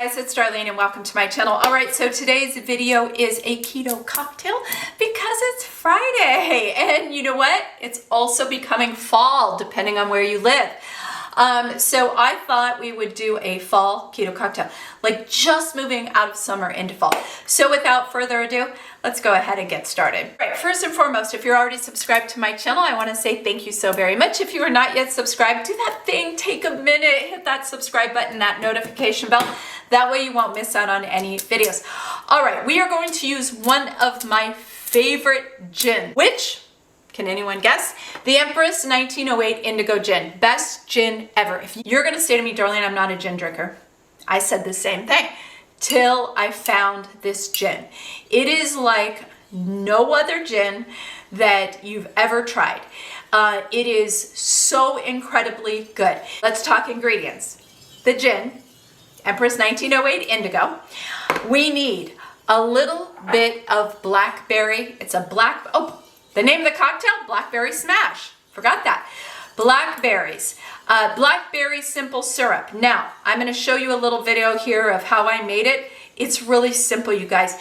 Guys, it's Darlene and welcome to my channel. All right, so today's video is a keto cocktail because it's Friday. And you know what? It's also becoming fall, depending on where you live. So I thought we would do a fall keto cocktail, like just moving out of summer into fall. So without further ado, let's go ahead and get started. All right, first and foremost, if you're already subscribed to my channel, I want to say thank you so very much. If you are not yet subscribed, do that thing, take a minute, hit that subscribe button, that notification bell. That way you won't miss out on any videos. All right, we are going to use one of my favorite gin, which, can anyone guess? The Empress 1908 Indigo Gin. Best gin ever. If you're gonna say to me, Darlene, I'm not a gin drinker, I said the same thing till I found this gin. It is like no other gin that you've ever tried. It is so incredibly good. Let's talk ingredients. The gin, Empress 1908 Indigo. We need a little bit of blackberry. It's a the name of the cocktail, Blackberry Smash. Forgot that. Blackberries. Blackberry simple syrup. Now, I'm going to show you a little video here of how I made it. It's really simple, you guys.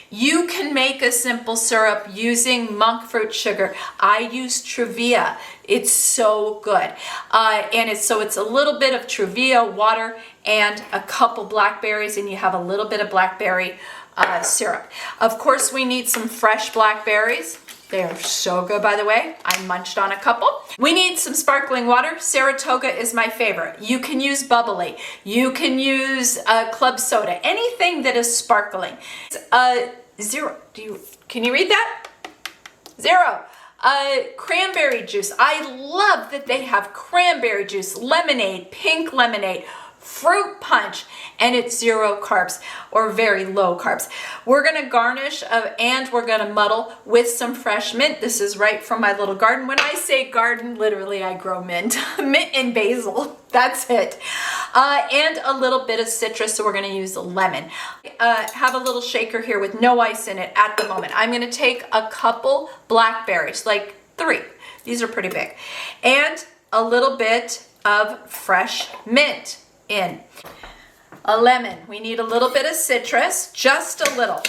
You can make a simple syrup using monk fruit sugar. I use Truvia. It's so good. It's a little bit of Truvia, water, and a couple blackberries, and you have a little bit of blackberry syrup. Of course, we need some fresh blackberries. They are so good, by the way. I munched on a couple. We need some sparkling water. Saratoga is my favorite. You can use bubbly. You can use club soda. Anything that is sparkling. Zero. Can you read that? Zero. Cranberry juice. I love that they have cranberry juice, lemonade, pink lemonade, fruit punch, and it's 0 carbs or very low carbs. We're gonna garnish and we're gonna muddle with some fresh mint. This is right from my little garden. When I say garden, literally I grow mint. Mint and basil, that's it. And a little bit of citrus, so we're gonna use lemon. Have a little shaker here with no ice in it at the moment. I'm gonna take a couple blackberries, like 3. These are pretty big. And a little bit of fresh mint in. A lemon. We need a little bit of citrus, just a little.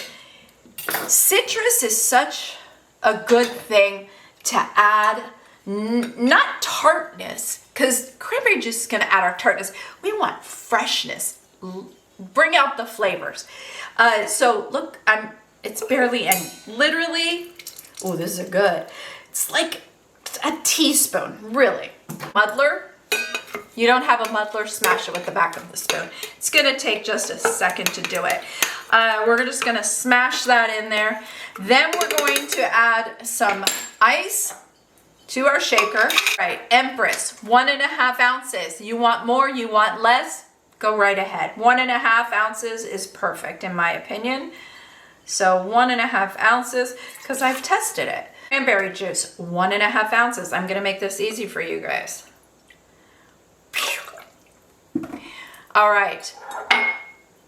Citrus is such a good thing to add, not tartness, because cranberry juice is going to add our tartness. We want freshness. Bring out the flavors. So look, it's barely any. Literally, oh, this is good. It's like a teaspoon, really. Muddler. You don't have a muddler, smash it with the back of the spoon. It's gonna take just a second to do it. We're just gonna smash that in there. Then we're going to add some ice to our shaker. Right, Empress, 1.5 ounces. You want more, you want less, go right ahead. 1.5 ounces is perfect in my opinion. So 1.5 ounces, because I've tested it. Cranberry juice, 1.5 ounces. I'm gonna make this easy for you guys. All right,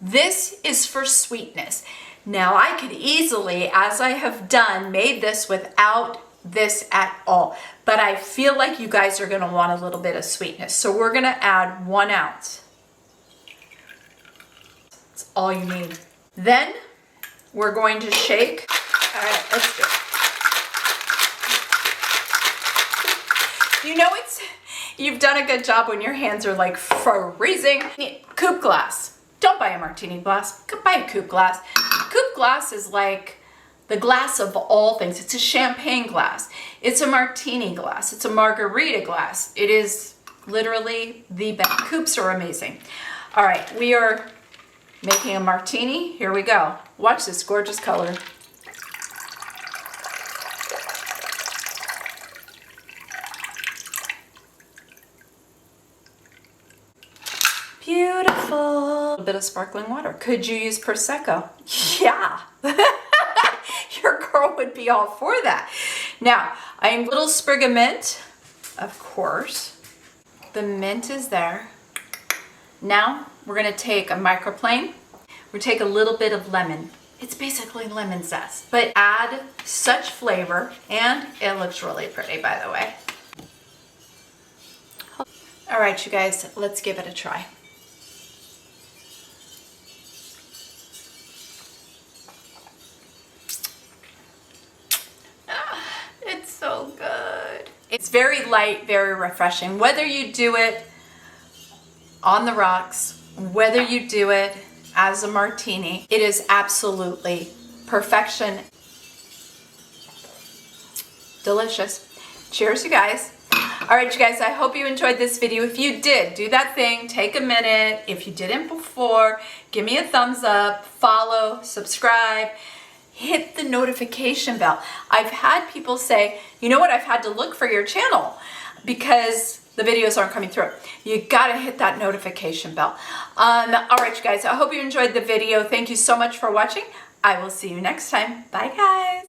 this is for sweetness. Now I could easily, as I have done, made this without this at all, but I feel like you guys are gonna want a little bit of sweetness. So we're gonna add 1 ounce. That's all you need. Then we're going to shake. All right, let's do it. You know you've done a good job when your hands are like freezing. Coupe glass. Don't buy a martini glass, buy a coupe glass. Coupe glass is like the glass of all things. It's a champagne glass. It's a martini glass. It's a margarita glass. It is literally the best. Coupes are amazing. All right, we are making a martini. Here we go. Watch this gorgeous color. Beautiful. A little bit of sparkling water. Could you use Prosecco? Yeah. Your girl would be all for that. Now, I'm a little sprig of mint, of course. The mint is there. Now, we're going to take a microplane. We're going to take a little bit of lemon. It's basically lemon zest, but add such flavor, and it looks really pretty, by the way. All right, you guys, let's give it a try. It's very light, very refreshing. Whether you do it on the rocks, whether you do it as a martini, it is absolutely perfection. Delicious. Cheers, you guys. All right, you guys, I hope you enjoyed this video. If you did, do that thing, take a minute. If you didn't before, give me a thumbs up, follow, subscribe, hit the notification bell. I've had people say, you know what, I've had to look for your channel because the videos aren't coming through. You gotta hit that notification bell. All right, you guys, I hope you enjoyed the video. Thank you so much for watching. I will see you next time. Bye, guys.